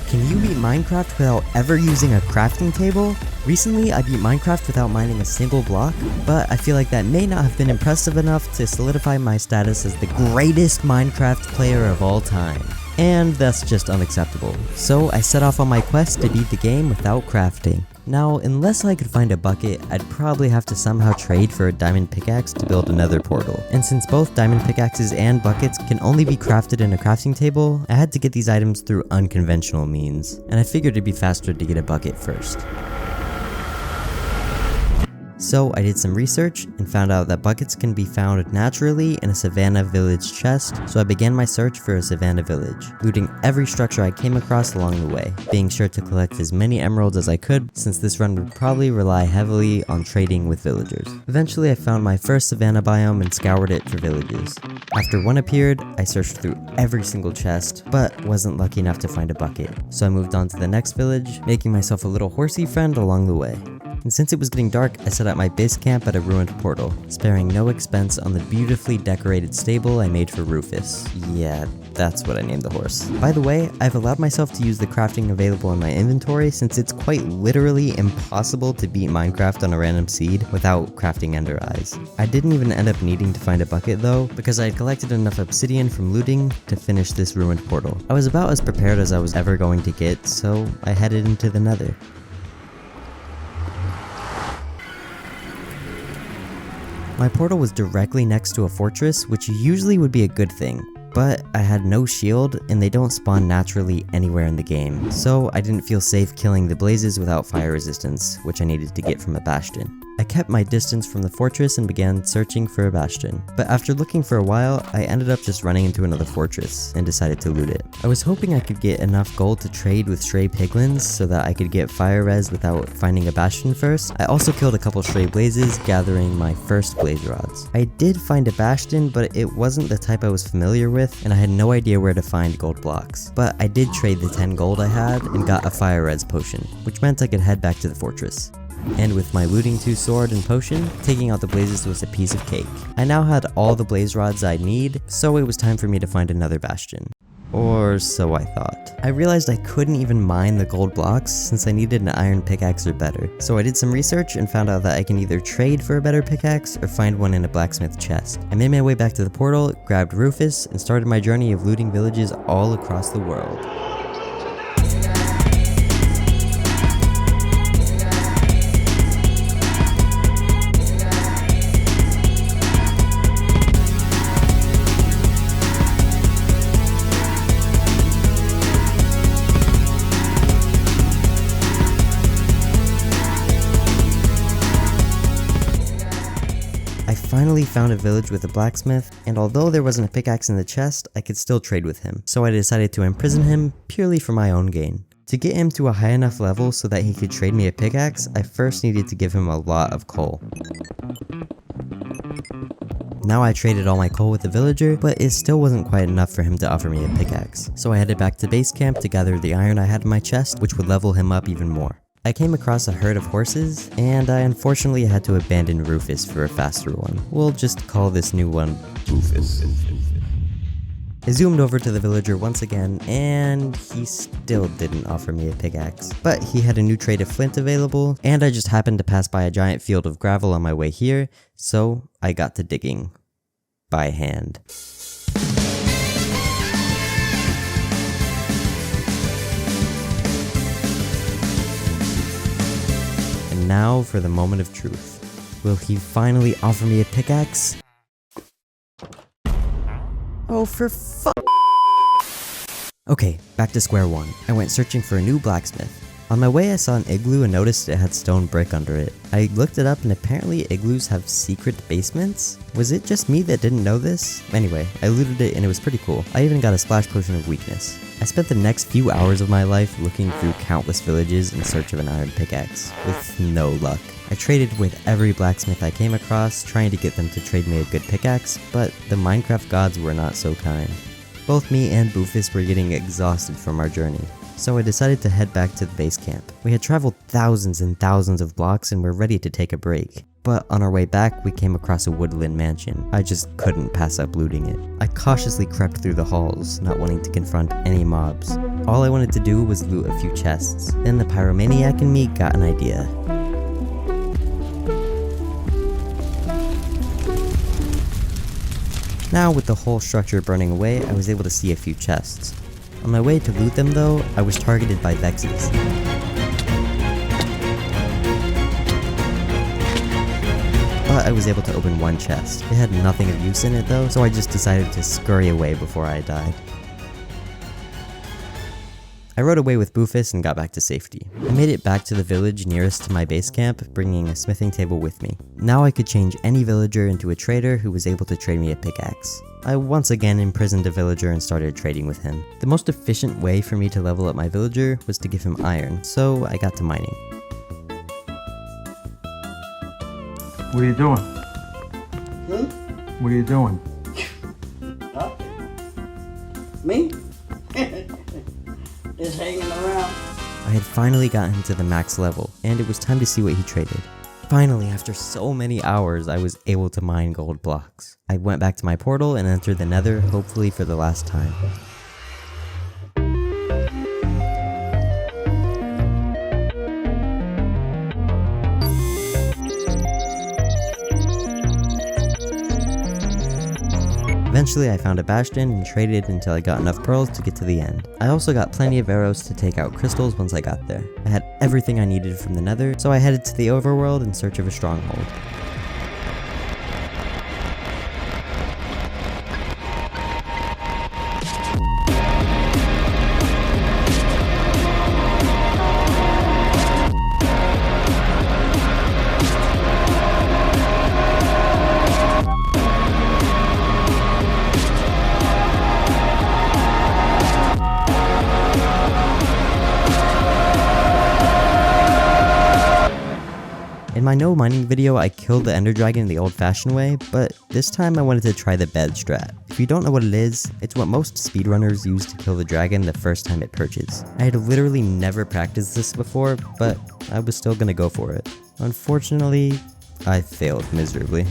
Can you beat Minecraft without ever using a crafting table? Recently, I beat Minecraft without mining a single block, but I feel like that may not have been impressive enough to solidify my status as the greatest Minecraft player of all time. And that's just unacceptable. So I set off on my quest to beat the game without crafting. Now, unless I could find a bucket, I'd probably have to somehow trade for a diamond pickaxe to build a nether portal. And since both diamond pickaxes and buckets can only be crafted in a crafting table, I had to get these items through unconventional means. And I figured it'd be faster to get a bucket first. So I did some research and found out that buckets can be found naturally in a savannah village chest, so I began my search for a savannah village, looting every structure I came across along the way, being sure to collect as many emeralds as I could since this run would probably rely heavily on trading with villagers. Eventually I found my first savannah biome and scoured it for villages. After one appeared, I searched through every single chest, but wasn't lucky enough to find a bucket, so I moved on to the next village, making myself a little horsey friend along the way. And since it was getting dark, I set up my base camp at a ruined portal, sparing no expense on the beautifully decorated stable I made for Rufus. Yeah, that's what I named the horse. By the way, I've allowed myself to use the crafting available in my inventory since it's quite literally impossible to beat Minecraft on a random seed without crafting ender eyes. I didn't even end up needing to find a bucket though, because I had collected enough obsidian from looting to finish this ruined portal. I was about as prepared as I was ever going to get, so I headed into the Nether. My portal was directly next to a fortress, which usually would be a good thing, but I had no shield and they don't spawn naturally anywhere in the game, so I didn't feel safe killing the blazes without fire resistance, which I needed to get from a bastion. I kept my distance from the fortress and began searching for a bastion, but after looking for a while, I ended up just running into another fortress and decided to loot it. I was hoping I could get enough gold to trade with stray piglins so that I could get fire res without finding a bastion first. I also killed a couple stray blazes, gathering my first blaze rods. I did find a bastion, but it wasn't the type I was familiar with, and I had no idea where to find gold blocks. But I did trade the 10 gold I had and got a fire res potion, which meant I could head back to the fortress. And with my looting 2 sword and potion, taking out the blazes was a piece of cake. I now had all the blaze rods I need, so it was time for me to find another bastion. Or so I thought. I realized I couldn't even mine the gold blocks since I needed an iron pickaxe or better. So I did some research and found out that I can either trade for a better pickaxe or find one in a blacksmith chest. I made my way back to the portal, grabbed Rufus, and started my journey of looting villages all across the world. I finally found a village with a blacksmith, and although there wasn't a pickaxe in the chest, I could still trade with him, so I decided to imprison him purely for my own gain. To get him to a high enough level so that he could trade me a pickaxe, I first needed to give him a lot of coal. Now I traded all my coal with the villager, but it still wasn't quite enough for him to offer me a pickaxe, so I headed back to base camp to gather the iron I had in my chest, which would level him up even more. I came across a herd of horses, and I unfortunately had to abandon Rufus for a faster one. We'll just call this new one Rufus. I zoomed over to the villager once again, and he still didn't offer me a pickaxe. But he had a new trade of flint available, and I just happened to pass by a giant field of gravel on my way here, so I got to digging. By hand. Now for the moment of truth. Will he finally offer me a pickaxe? Oh, for Okay, back to square one. I went searching for a new blacksmith. On my way I saw an igloo and noticed it had stone brick under it. I looked it up and apparently igloos have secret basements? Was it just me that didn't know this? Anyway, I looted it and it was pretty cool. I even got a splash potion of weakness. I spent the next few hours of my life looking through countless villages in search of an iron pickaxe, with no luck. I traded with every blacksmith I came across, trying to get them to trade me a good pickaxe, but the Minecraft gods were not so kind. Both me and Rufus were getting exhausted from our journey, so I decided to head back to the base camp. We had traveled thousands and thousands of blocks and were ready to take a break. But on our way back, we came across a woodland mansion. I just couldn't pass up looting it. I cautiously crept through the halls, not wanting to confront any mobs. All I wanted to do was loot a few chests. Then the pyromaniac in me got an idea. Now with the whole structure burning away, I was able to see a few chests. On my way to loot them though, I was targeted by Vexes. But I was able to open one chest. It had nothing of use in it though, so I just decided to scurry away before I died. I rode away with Boofus and got back to safety. I made it back to the village nearest to my base camp, bringing a smithing table with me. Now I could change any villager into a trader who was able to trade me a pickaxe. I once again imprisoned a villager and started trading with him. The most efficient way for me to level up my villager was to give him iron, so I got to mining. What are you doing? What are you doing? Huh? Me? Just hanging around. I had finally gotten to the max level, and it was time to see what he traded. Finally, after so many hours, I was able to mine gold blocks. I went back to my portal and entered the Nether, hopefully for the last time. Eventually I found a bastion and traded until I got enough pearls to get to the end. I also got plenty of arrows to take out crystals once I got there. I had everything I needed from the Nether, so I headed to the overworld in search of a stronghold. In my no mining video, I killed the ender dragon the old-fashioned way, but this time I wanted to try the bed strat. If you don't know what it is, it's what most speedrunners use to kill the dragon the first time it perches. I had literally never practiced this before, but I was still gonna go for it. Unfortunately, I failed miserably.